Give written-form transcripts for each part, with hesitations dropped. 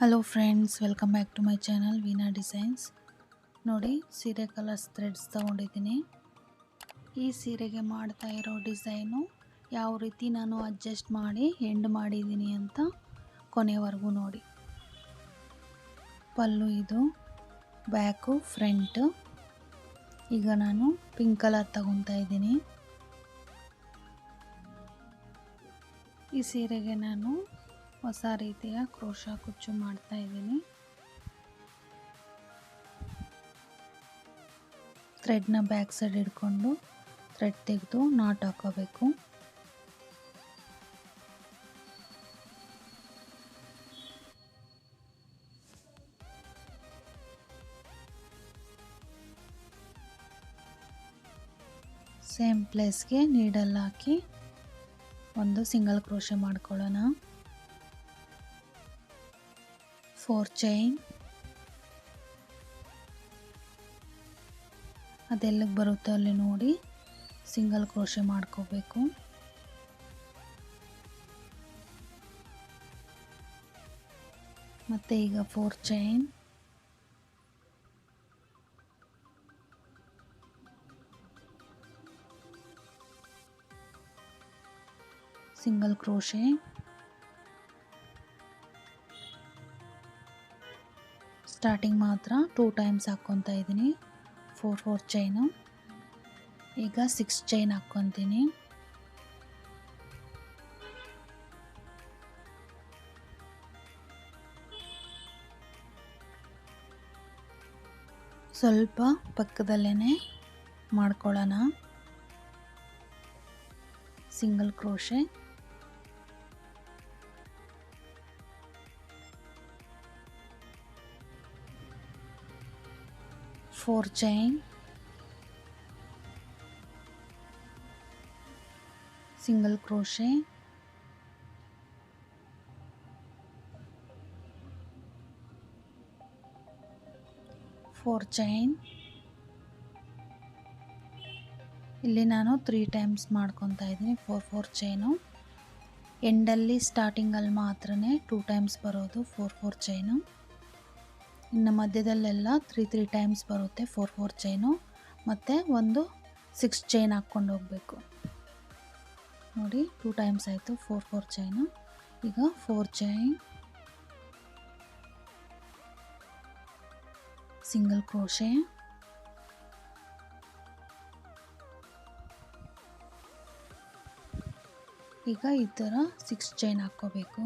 Hello friends, welcome back to my channel Veena designs. ನೋಡಿ, ಸೀರೆ colours Threads ತೊಗೊಂಡಿದ್ದೀನಿ. ಈ ಸೀರೆಗೆ ಮಾಡ್ತಾ ಇರೋ ಡಿಸೈನು ಯಾವ ರೀತಿ ನಾನು ಅಡ್ಜಸ್ಟ್ ಮಾಡಿ ಎಂಡ್ ಮಾಡಿದ್ದೀನಿ ಅಂತ ಕೊನೆವರೆಗೂ ನೋಡಿ. ಪಲ್ಲು ಇದು, ಬ್ಯಾಕು, ಫ್ರಂಟು. ಈಗ ನಾನು ಪಿಂಕ್ ಕಲರ್ ತಗೊತಾ ಇದ್ದೀನಿ. ಈ ಸೀರೆಗೆ ನಾನು ಹೊಸ ರೀತಿಯ ಕ್ರೋಶಾ ಕುಚ್ಚು ಮಾಡ್ತಾ ಇದ್ದೀನಿ. ಥ್ರೆಡ್ನ ಬ್ಯಾಕ್ ಸೈಡ್ ಹಿಡ್ಕೊಂಡು ಥ್ರೆಡ್ ತೆಗೆದು ನಾಟ್ ಹಾಕೋಬೇಕು. ಸೇಮ್ ಪ್ಲೇಸ್ಗೆ ನೀಡಲ್ ಹಾಕಿ ಒಂದು ಸಿಂಗಲ್ ಕ್ರೋಶೆ ಮಾಡ್ಕೊಳ್ಳೋಣ. 4 ಚೈನ್, ಅದೆಲ್ಲಿಗೆ ಬರುತ್ತೋ ಅಲ್ಲಿ ನೋಡಿ ಸಿಂಗಲ್ ಕ್ರೋಶೆ ಮಾಡ್ಕೋಬೇಕು. ಮತ್ತೆ ಈಗ 4 ಚೈನ್, ಸಿಂಗಲ್ ಕ್ರೋಶೆ, ಸ್ಟಾರ್ಟಿಂಗ್ ಮಾತ್ರ 2 ಟೈಮ್ಸ್ ಹಾಕ್ಕೊತಾ ಇದ್ದೀನಿ. 4 ಚೈನು. ಈಗ 6 ಚೈನ್ ಹಾಕ್ಕೊತೀನಿ. ಸ್ವಲ್ಪ ಪಕ್ಕದಲ್ಲೇ ಮಾಡ್ಕೊಳ್ಳೋಣ. Single crochet, four chain, single crochet, four chain. ಇಲ್ಲಿ ನಾನು 3 ಟೈಮ್ಸ್ ಮಾಡ್ಕೊತಾ ಇದ್ದೀನಿ. 4 ಚೈನು. ಎಂಡಲ್ಲಿ ಸ್ಟಾರ್ಟಿಂಗಲ್ಲಿ ಮಾತ್ರ 2 ಟೈಮ್ಸ್ ಬರೋದು 4 ಚೈನು. ಇನ್ನು ಮಧ್ಯದಲ್ಲೆಲ್ಲ 3 ಟೈಮ್ಸ್ ಬರುತ್ತೆ 4 ಚೈನು. ಮತ್ತು ಒಂದು 6 ಚೈನ್ ಹಾಕ್ಕೊಂಡು ಹೋಗಬೇಕು. ನೋಡಿ, 2 ಟೈಮ್ಸ್ ಆಯಿತು 4 ಚೈನು. ಈಗ 4 ಚೈನ್, ಸಿಂಗಲ್ ಕ್ರೋಶೆ, ಈಗ ಈ ಥರ 6 ಚೈನ್ ಹಾಕ್ಕೋಬೇಕು.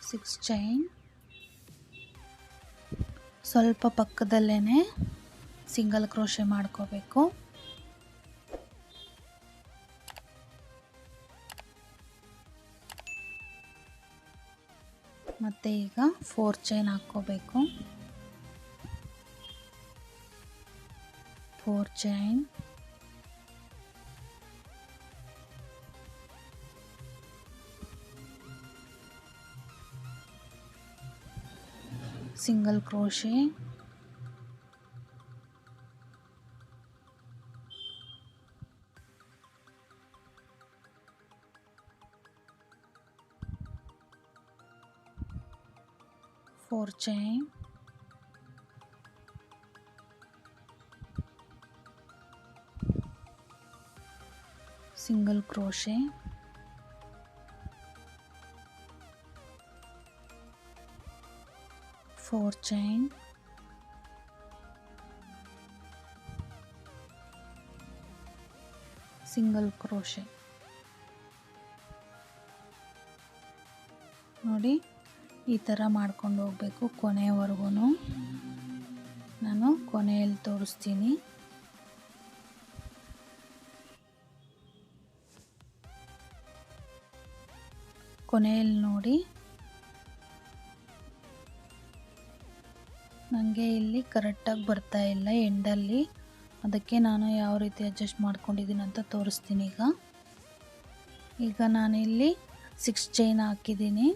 ಸಿಕ್ಸ್ ಚೈನ್, ಸ್ವಲ್ಪ ಪಕ್ಕದಲ್ಲೇ ಸಿಂಗಲ್ ಕ್ರೋಶೆ ಮಾಡ್ಕೋಬೇಕು. ಮತ್ತು ಈಗ 4 ಚೈನ್ ಹಾಕ್ಕೋಬೇಕು. 4 chain, single crochet, four chain, single crochet, four chain, single crochet. ನೋಡಿ, ಈ ಥರ ಮಾಡ್ಕೊಂಡು ಹೋಗಬೇಕು ಕೊನೆಯವರೆಗೂ. ನಾನು ಕೊನೆಯಲ್ಲಿ ತೋರಿಸ್ತೀನಿ. ಕೊನೆಯಲ್ಲಿ ನೋಡಿ, ನನಗೆ ಇಲ್ಲಿ ಕರೆಕ್ಟಾಗಿ ಬರ್ತಾ ಇಲ್ಲ ಎಂಡಲ್ಲಿ. ಅದಕ್ಕೆ ನಾನು ಯಾವ ರೀತಿ ಅಡ್ಜಸ್ಟ್ ಮಾಡ್ಕೊಂಡಿದ್ದೀನಿ ಅಂತ ತೋರಿಸ್ತೀನಿ. ಈಗ ನಾನಿಲ್ಲಿ 6 ಚೈನ್ ಹಾಕಿದ್ದೀನಿ.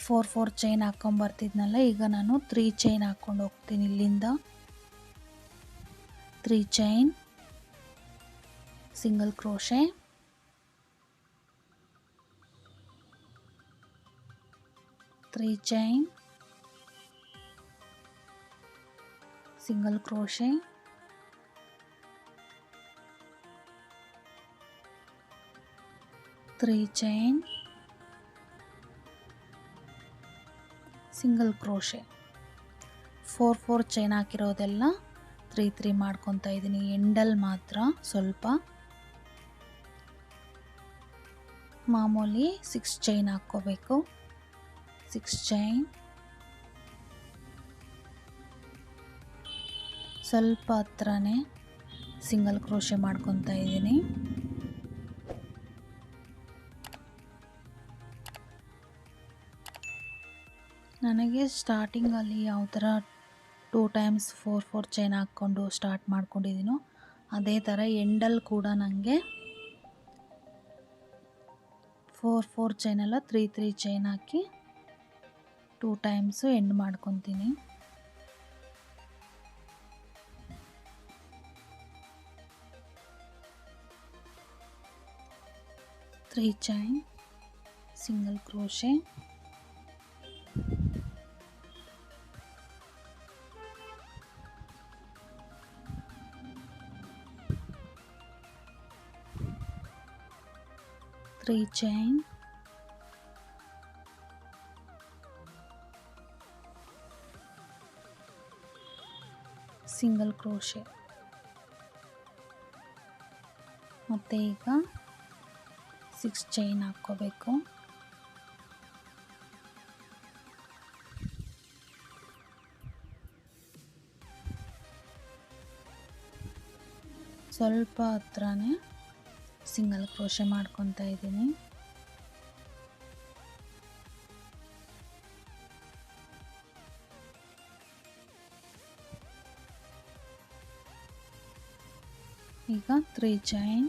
4 ಚೈನ್ ಹಾಕ್ಕೊಂಬರ್ತಿದ್ನಲ್ಲ, ಈಗ ನಾನು 3 ಚೈನ್ ಹಾಕ್ಕೊಂಡು ಹೋಗ್ತೀನಿ ಇಲ್ಲಿಂದ. 3 chain, single crochet, 3 chain, single crochet, 3 chain, single crochet. 4 chain ಹಾಕಿರೋದೆಲ್ಲ 3 ಮಾಡ್ಕೊತಾ ಇದ್ದೀನಿ. ಎಂಡಲ್ಲಿ ಮಾತ್ರ ಸ್ವಲ್ಪ ಮಾಮೂಲಿ 6 ಚೈನ್ ಹಾಕ್ಕೋಬೇಕು. 6 ಚೈನ್, ಸ್ವಲ್ಪ ಹತ್ರನೇ ಸಿಂಗಲ್ ಕ್ರೋಶೆ ಮಾಡ್ಕೊತಾ ಇದ್ದೀನಿ. ನನಗೆ ಸ್ಟಾರ್ಟಿಂಗಲ್ಲಿ ಯಾವ ಥರ 2 ಟೈಮ್ಸ್ 4 ಚೈನ್ ಹಾಕ್ಕೊಂಡು ಸ್ಟಾರ್ಟ್ ಮಾಡ್ಕೊಂಡಿದ್ದೀನೋ ಅದೇ ಥರ ಎಂಡಲ್ಲಿ ಕೂಡ ನನಗೆ 4 ಚೈನೆಲ್ಲ 3 ಚೈನ್ ಹಾಕಿ 2 ಟೈಮ್ಸು ಎಂಡ್ ಮಾಡ್ಕೊತೀನಿ. Three chain, single crochet, three chain, single crochet. ಮತ್ತು ಈಗ 6 ಚೈನ್ ಹಾಕ್ಕೋಬೇಕು. ಸ್ವಲ್ಪ ಹತ್ರನೇ ಸಿಂಗಲ್ ಕ್ರೋಶೆ ಮಾಡ್ಕೊತಾ ಇದ್ದೀನಿ. ಈಗ 3 chain,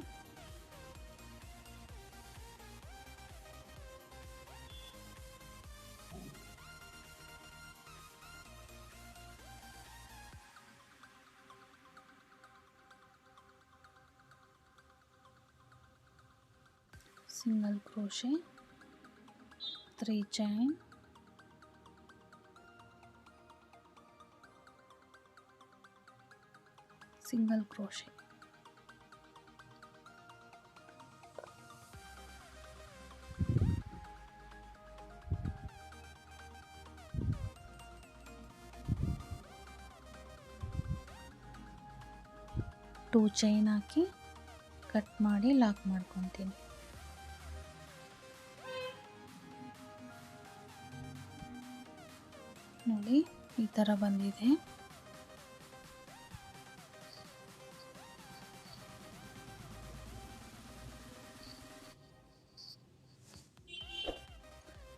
single crochet, 3 chain, single crochet. Two chain ಹಾಕಿ ಕಟ್ ಮಾಡಿ ಲಾಕ್ ಮಾಡ್ಕೊತೀನಿ. ನೋಡಿ ಈ ಥರ ಬಂದಿದೆ.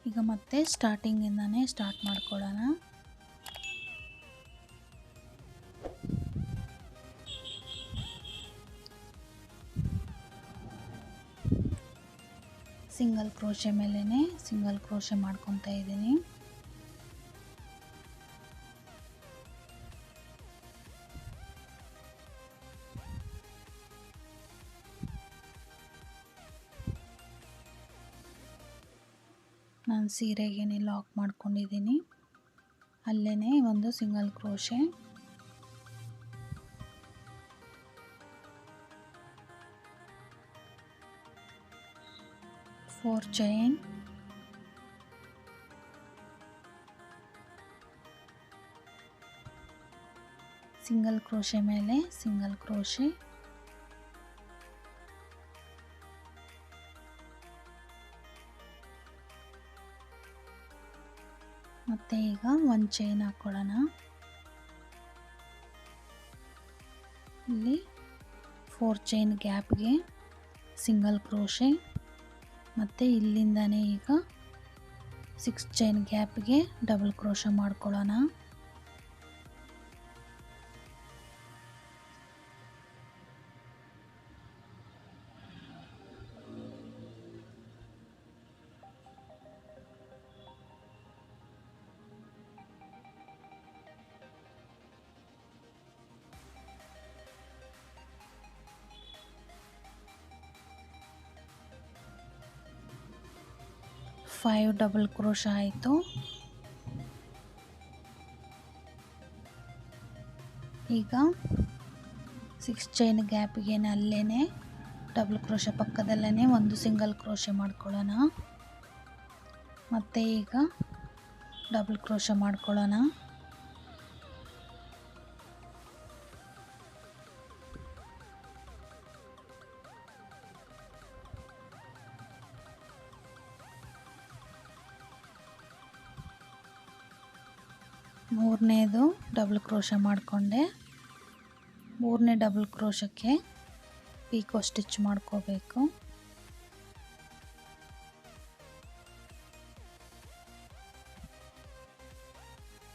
ಈಗ ಮತ್ತೆ ಸ್ಟಾರ್ಟಿಂಗಿಂದಾನೇ ಸ್ಟಾರ್ಟ್ ಮಾಡ್ಕೊಳ್ಳೋಣ. ಸಿಂಗಲ್ ಕ್ರೋಶೆ ಮೇಲೇ ಸಿಂಗಲ್ ಕ್ರೋಶೆ ಮಾಡ್ಕೊತಾ ಇದ್ದೀನಿ. ನಾನು ಸೀರೆಗೆ ಲಾಕ್ ಮಾಡ್ಕೊಂಡಿದ್ದೀನಿ, ಅಲ್ಲೇ ಒಂದು single crochet, four chain, single crochet ಮೇಲೆ ಸಿಂಗಲ್ ಕ್ರೋಶೆ, ಮತ್ತು ಈಗ ಒಂದು ಚೈನ್ ಹಾಕ್ಕೊಳ್ಳೋಣ. ಇಲ್ಲಿ 4 ಚೈನ್ ಗ್ಯಾಪ್ಗೆ ಸಿಂಗಲ್ ಕ್ರೋಶೆ, ಮತ್ತು ಇಲ್ಲಿಂದನೇ ಈಗ 6 ಚೈನ್ ಗ್ಯಾಪ್ಗೆ ಡಬಲ್ ಕ್ರೋಶೆ ಮಾಡ್ಕೊಳ್ಳೋಣ. 5 ಡಬಲ್ ಕ್ರೋಶ ಆಯಿತು. ಈಗ 6 ಚೈನ್ ಗ್ಯಾಪಿಗೆ ಅಲ್ಲೇ ಡಬಲ್ ಕ್ರೋಶ ಪಕ್ಕದಲ್ಲೇ ಒಂದು ಸಿಂಗಲ್ ಕ್ರೋಶ ಮಾಡ್ಕೊಳ್ಳೋಣ. ಮತ್ತು ಈಗ ಡಬಲ್ ಕ್ರೋಶ ಮಾಡ್ಕೊಳ್ಳೋಣ. ಮೂರನೇದು ಡಬಲ್ ಕ್ರೋಶ ಮಾಡಿಕೊಂಡೆ. ಮೂರನೇ ಡಬಲ್ ಕ್ರೋಶಕ್ಕೆ ಪೀಕೋ ಸ್ಟಿಚ್ ಮಾಡ್ಕೋಬೇಕು.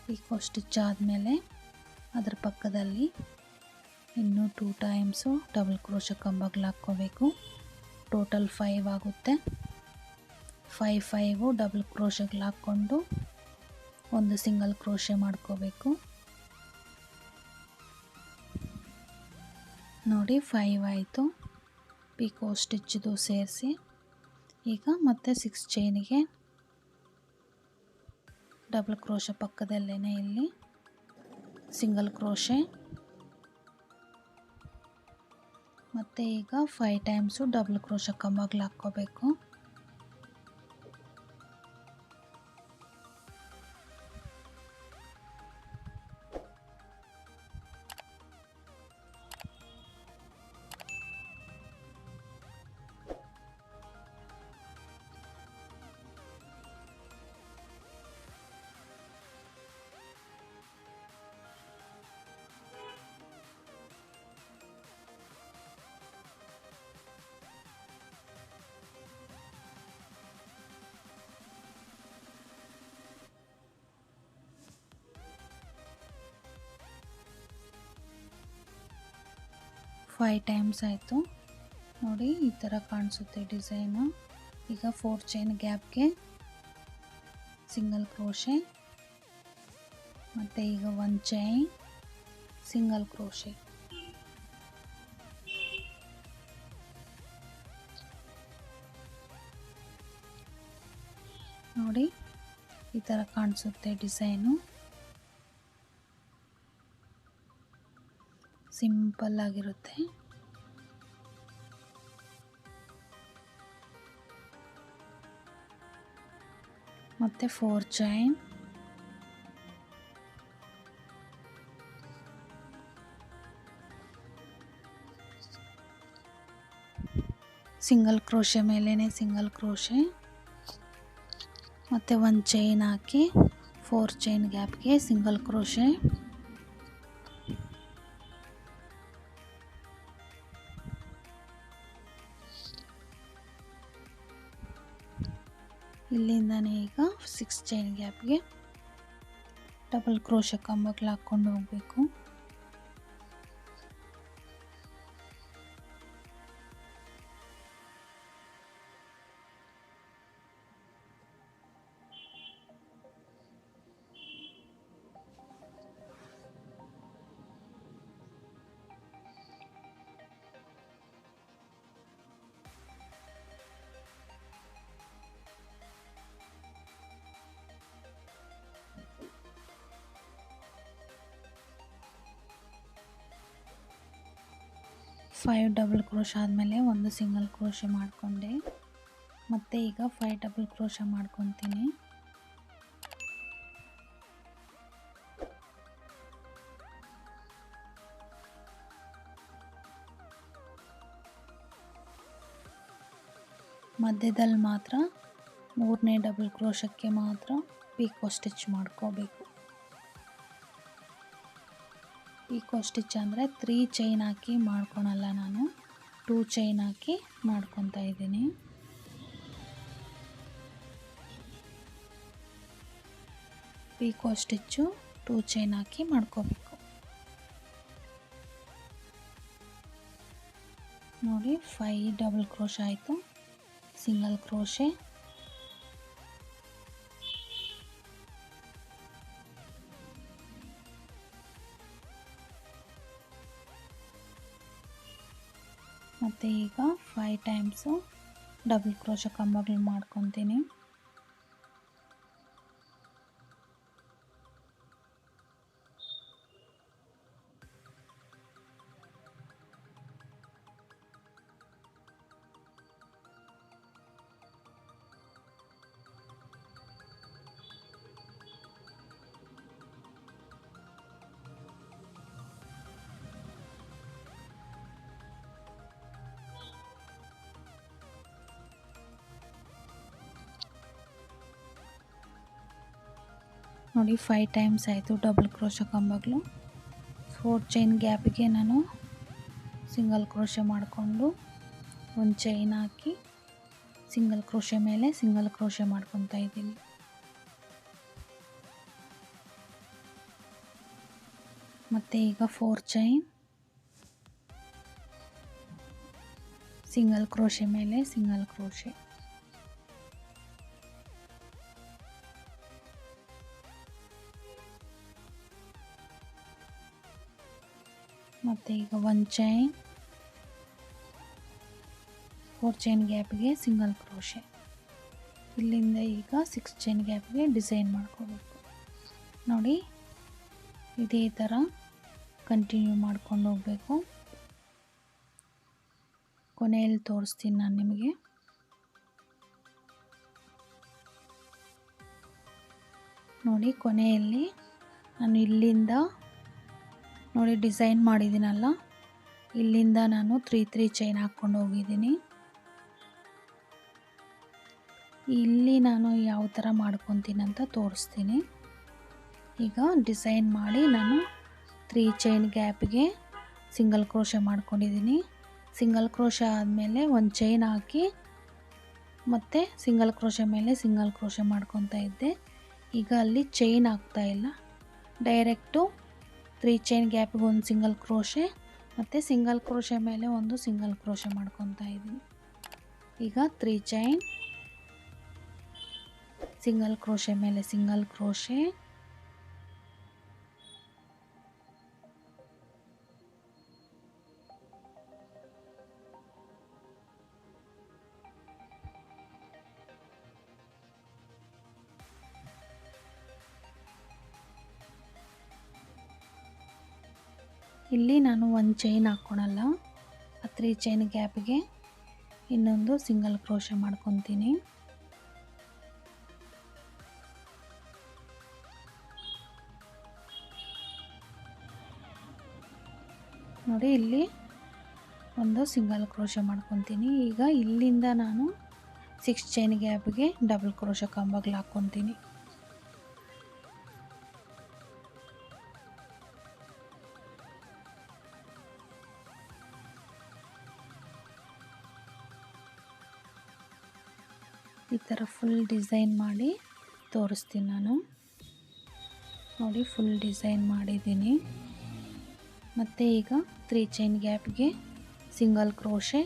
ಪೀಕೋ ಸ್ಟಿಚ್ ಆದಮೇಲೆ ಅದರ ಪಕ್ಕದಲ್ಲಿ ಇನ್ನೂ 2 ಟೈಮ್ಸು ಡಬಲ್ ಕ್ರೋಶ ಕಂಬಗಳು ಹಾಕ್ಕೋಬೇಕು. ಟೋಟಲ್ 5 ಆಗುತ್ತೆ. 5 ಡಬಲ್ ಕ್ರೋಶಗಳು ಹಾಕ್ಕೊಂಡು ಒಂದು ಸಿಂಗಲ್ ಕ್ರೋಶೆ ಮಾಡ್ಕೋಬೇಕು. ನೋಡಿ 5 ಆಯಿತು. ಪೀಕೋ ಸ್ಟಿಚ್ದು ಸೇರಿಸಿ ಈಗ ಮತ್ತೆ 6 ಚೈನಿಗೆ ಡಬಲ್ ಕ್ರೋಶ ಪಕ್ಕದಲ್ಲೇ ಇಲ್ಲಿ ಸಿಂಗಲ್ ಕ್ರೋಶೆ. ಮತ್ತು ಈಗ 5 ಟೈಮ್ಸು ಡಬಲ್ ಕ್ರೋಶ ಕಂಬಗಳು ಹಾಕ್ಕೋಬೇಕು. ಫೈವ್ ಟೈಮ್ಸ್ ಆಯಿತು. ನೋಡಿ ಈ ಥರ ಕಾಣಿಸುತ್ತೆ ಡಿಸೈನು. ಈಗ 4 ಚೈನ್ ಗ್ಯಾಪ್ಗೆ ಸಿಂಗಲ್ ಕ್ರೋಶೆ ಮತ್ತು ಈಗ 1 ಚೈನ್ ಸಿಂಗಲ್ ಕ್ರೋಶೆ. ನೋಡಿ ಈ ಥರ ಕಾಣಿಸುತ್ತೆ ಡಿಸೈನು. ಸಿಂಪಲ್ ಆಗಿರುತ್ತೆ. ಮತ್ತು 4 ಚೈನ್ ಸಿಂಗಲ್ ಕ್ರೋಶೆ ಮೇಲೇ ಸಿಂಗಲ್ ಕ್ರೋಶೆ ಮತ್ತು 1 ಚೈನ್ ಹಾಕಿ 4 ಚೈನ್ ಗ್ಯಾಪ್ಗೆ ಸಿಂಗಲ್ ಕ್ರೋಶೆ. ಇಲ್ಲಿಂದನೇ ಈಗ 6 ಚೈನ್ ಗ್ಯಾಪ್ಗೆ ಡಬಲ್ ಕ್ರೋಶ ಕಂಬಗಳು ಹಾಕ್ಕೊಂಡು ಹೋಗಬೇಕು. ಫೈವ್ ಡಬಲ್ ಕ್ರೋಶ ಆದಮೇಲೆ ಒಂದು ಸಿಂಗಲ್ ಕ್ರೋಶ ಮಾಡಿಕೊಂಡೆ. ಮತ್ತು ಈಗ 5 ಡಬಲ್ ಕ್ರೋಶ ಮಾಡ್ಕೊತೀನಿ. ಮಧ್ಯದಲ್ಲಿ ಮಾತ್ರ 3ನೇ ಡಬಲ್ ಕ್ರೋಶಕ್ಕೆ ಮಾತ್ರ ಪೀಕೋ ಸ್ಟಿಚ್ ಮಾಡ್ಕೋಬೇಕು. ಪೀಕೋ ಸ್ಟಿಚ್ ಅಂದರೆ 3 ಚೈನ್ ಹಾಕಿ ಮಾಡ್ಕೊಳಲ್ಲ, ನಾನು 2 ಚೈನ್ ಹಾಕಿ ಮಾಡ್ಕೊತಾ ಇದ್ದೀನಿ. ಪೀಕೋ ಸ್ಟಿಚ್ಚು 2 ಚೈನ್ ಹಾಕಿ ಮಾಡ್ಕೋಬೇಕು. ನೋಡಿ 5 ಡಬಲ್ ಕ್ರೋಶ ಆಯಿತು. ಸಿಂಗಲ್ ಕ್ರೋಶೆ ಮತ್ತು ಈಗ 5 ಟೈಮ್ಸು ಡಬಲ್ ಕ್ರೋಶ ಕಂಬಗಳು ಮಾಡ್ಕೊತೀನಿ. ನೋಡಿ 5 ಟೈಮ್ಸ್ ಆಯಿತು ಡಬಲ್ ಕ್ರೋಶೆ ಕಂಬಗಳು. 4 ಚೈನ್ ಗ್ಯಾಪಿಗೆ ನಾನು ಸಿಂಗಲ್ ಕ್ರೋಶೆ ಮಾಡಿಕೊಂಡು ಒಂದು ಚೈನ್ ಹಾಕಿ ಸಿಂಗಲ್ ಕ್ರೋಶೆ ಮೇಲೆ ಸಿಂಗಲ್ ಕ್ರೋಶೆ ಮಾಡ್ಕೊತಾ ಇದ್ದೀನಿ. ಮತ್ತು ಈಗ 4 ಚೈನ್ ಸಿಂಗಲ್ ಕ್ರೋಶೆ ಮೇಲೆ ಸಿಂಗಲ್ ಕ್ರೋಶೆ, ಮತ್ತು ಈಗ 1 ಚೈನ್ 4 ಚೈನ್ ಗ್ಯಾಪ್ಗೆ ಸಿಂಗಲ್ ಕ್ರೋಶೆ. ಇಲ್ಲಿಂದ ಈಗ 6 ಚೈನ್ ಗ್ಯಾಪ್ಗೆ ಡಿಸೈನ್ ಮಾಡ್ಕೋಬೇಕು. ನೋಡಿ ಇದೇ ಥರ ಕಂಟಿನ್ಯೂ ಮಾಡ್ಕೊಂಡು ಹೋಗಬೇಕು. ಕೊನೆಯಲ್ಲಿ ತೋರಿಸ್ತೀನಿ ನಾನು ನಿಮಗೆ. ನೋಡಿ ಕೊನೆಯಲ್ಲಿ ನಾನು ಇಲ್ಲಿಂದ ನೋಡಿ ಡಿಸೈನ್ ಮಾಡಿದ್ದೀನಲ್ಲ, ಇಲ್ಲಿಂದ ನಾನು 3 ಚೈನ್ ಹಾಕ್ಕೊಂಡು ಹೋಗಿದ್ದೀನಿ. ಇಲ್ಲಿ ನಾನು ಯಾವ ಥರ ಮಾಡ್ಕೊತೀನಿ ಅಂತ ತೋರಿಸ್ತೀನಿ. ಈಗ ಡಿಸೈನ್ ಮಾಡಿ ನಾನು 3 ಚೈನ್ ಗ್ಯಾಪ್ಗೆ ಸಿಂಗಲ್ ಕ್ರೋಶೆ ಮಾಡ್ಕೊಂಡಿದ್ದೀನಿ. ಸಿಂಗಲ್ ಕ್ರೋಶೆ ಆದಮೇಲೆ ಒಂದು ಚೈನ್ ಹಾಕಿ ಮತ್ತು ಸಿಂಗಲ್ ಕ್ರೋಶೆ ಮೇಲೆ ಸಿಂಗಲ್ ಕ್ರೋಶೆ ಮಾಡ್ಕೊತಾ ಇದ್ದೆ. ಈಗ ಅಲ್ಲಿ ಚೈನ್ ಆಗ್ತಾ ಇಲ್ಲ, ಡೈರೆಕ್ಟು 3 ಚೈನ್ ಗ್ಯಾಪಿಗೆ ಒಂದು ಸಿಂಗಲ್ ಕ್ರೋಶೆ ಮತ್ತು ಸಿಂಗಲ್ ಕ್ರೋಶೆ ಮೇಲೆ ಒಂದು ಸಿಂಗಲ್ ಕ್ರೋಶೆ ಮಾಡ್ಕೊತಾ ಇದ್ದೀನಿ. ಈಗ 3 ಚೈನ್ ಸಿಂಗಲ್ ಕ್ರೋಶೆ ಮೇಲೆ ಸಿಂಗಲ್ ಕ್ರೋಶೆ, ಇಲ್ಲಿ ನಾನು ಒಂದು ಚೈನ್ ಹಾಕ್ಕೊಳಲ್ಲ, ಆ 3 ಚೈನ್ ಗ್ಯಾಪಿಗೆ ಇನ್ನೊಂದು ಸಿಂಗಲ್ ಕ್ರೋಶೆ ಮಾಡ್ಕೊತೀನಿ. ನೋಡಿ ಇಲ್ಲಿ ಒಂದು ಸಿಂಗಲ್ ಕ್ರೋಶೆ ಮಾಡ್ಕೊತೀನಿ. ಈಗ ಇಲ್ಲಿಂದ ನಾನು 6 ಚೈನ್ ಗ್ಯಾಪ್ಗೆ ಡಬಲ್ ಕ್ರೋಶೆ ಕಂಬಗಳು ಹಾಕ್ಕೊತೀನಿ. ಈ ಥರ ಫುಲ್ ಡಿಸೈನ್ ಮಾಡಿ ತೋರಿಸ್ತೀನಿ ನಾನು. ನೋಡಿ ಫುಲ್ ಡಿಸೈನ್ ಮಾಡಿದ್ದೀನಿ. ಮತ್ತು ಈಗ 3 ಚೈನ್ ಗ್ಯಾಪ್ಗೆ ಸಿಂಗಲ್ ಕ್ರೋಶೆ,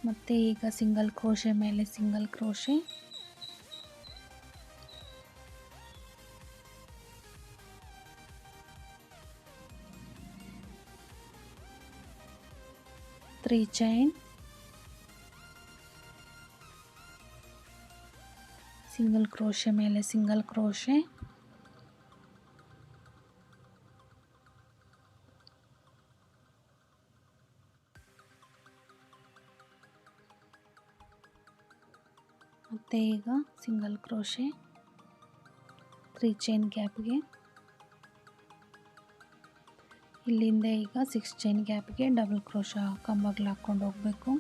ಮತ್ತು ಈಗ ಸಿಂಗಲ್ ಕ್ರೋಶೆ ಮೇಲೆ single crochet, three chain single crochet ಮೇಲೆ ಸಿಂಗಲ್ ಕ್ರೋಶೆ, ಮತ್ತು ಈಗ ಸಿಂಗಲ್ ಕ್ರೋಶೆ 3 ಚೈನ್ ಗ್ಯಾಪ್ಗೆ, ಇಲ್ಲಿಂದ ಈಗ 6 ಚೈನ್ ಗ್ಯಾಪ್ಗೆ ಡಬಲ್ ಕ್ರೋಶ ಕಂಬಗಳು ಹಾಕ್ಕೊಂಡು ಹೋಗಬೇಕು.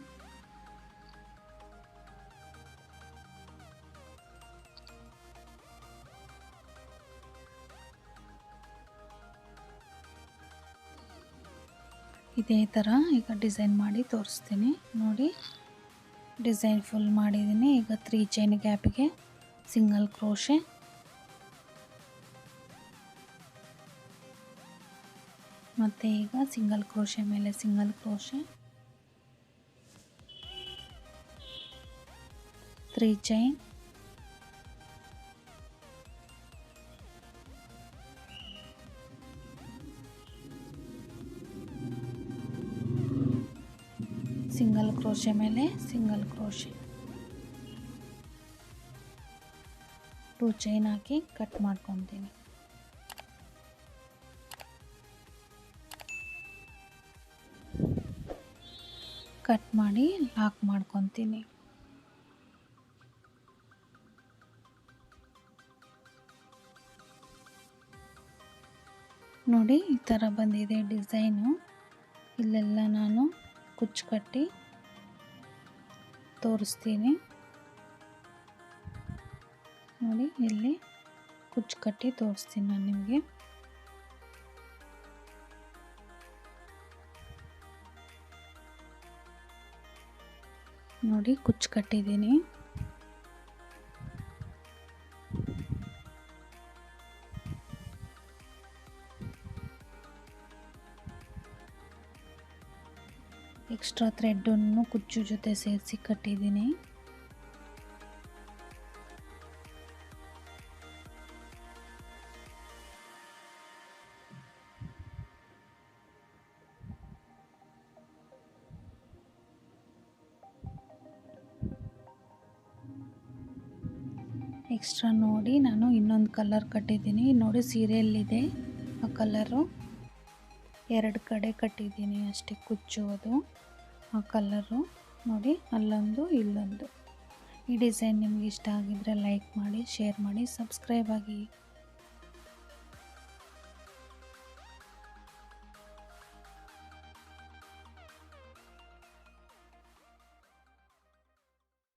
ಇದೇ ಥರ ಈಗ ಡಿಸೈನ್ ಮಾಡಿ ತೋರಿಸ್ತೀನಿ. ನೋಡಿ ಡಿಸೈನ್ ಫುಲ್ ಮಾಡಿದ್ದೀನಿ. ಈಗ 3 ಚೈನ್ ಗ್ಯಾಪಿಗೆ ಸಿಂಗಲ್ ಕ್ರೋಶೆ, ಮತ್ತು ಈಗ ಸಿಂಗಲ್ ಕ್ರೋಶೆ ಮೇಲೆ single crochet, 3 chain, single crochet ಮೇಲೆ ಸಿಂಗಲ್ ಕ್ರೋಶೆ, 2 ಚೈನ್ ಹಾಕಿ ಕಟ್ ಮಾಡ್ಕೊತೀನಿ. ಕಟ್ ಮಾಡಿ ಲಾಕ್ ಮಾಡ್ಕೊತೀನಿ. ನೋಡಿ ಈ ಥರ ಬಂದಿದೆ ಡಿಸೈನು. ಇಲ್ಲೆಲ್ಲ ನಾನು ಕುಚ್ಚು ಕಟ್ಟಿ ತೋರಿಸ್ತೀನಿ. ನೋಡಿ ಇಲ್ಲಿ ಕುಚ್ಚು ಕಟ್ಟಿ ತೋರಿಸ್ತೀನಿ ನಾನು ನಿಮಗೆ. ನೋಡಿ ಕುಚ್ಚು ಕಟ್ಟಿದ್ದೀನಿ. ಎಕ್ಸ್ಟ್ರಾ ಥ್ರೆಡ್ಡನ್ನು ಕುಚ್ಚು ಜೊತೆ ಸೇರಿಸಿ ಕಟ್ಟಿದ್ದೀನಿ. ಎಕ್ಸ್ಟ್ರಾ ನೋಡಿ ನಾನು ಇನ್ನೊಂದು ಕಲರ್ ಕಟ್ಟಿದ್ದೀನಿ. ನೋಡಿ ಸೀರೆಯಲ್ಲಿದೆ ಆ ಕಲರು, 2 ಕಡೆ ಕಟ್ಟಿದ್ದೀನಿ ಅಷ್ಟೇ ಕುಚ್ಚು, ಅದು ಆ ಕಲರು ನೋಡಿ, ಅಲ್ಲೊಂದು ಇಲ್ಲೊಂದು. ಈ ಡಿಸೈನ್ ನಿಮಗೆ ಇಷ್ಟ ಆಗಿದ್ರೆ ಲೈಕ್ ಮಾಡಿ, ಶೇರ್ ಮಾಡಿ, ಸಬ್ಸ್ಕ್ರೈಬ್ ಆಗಿ.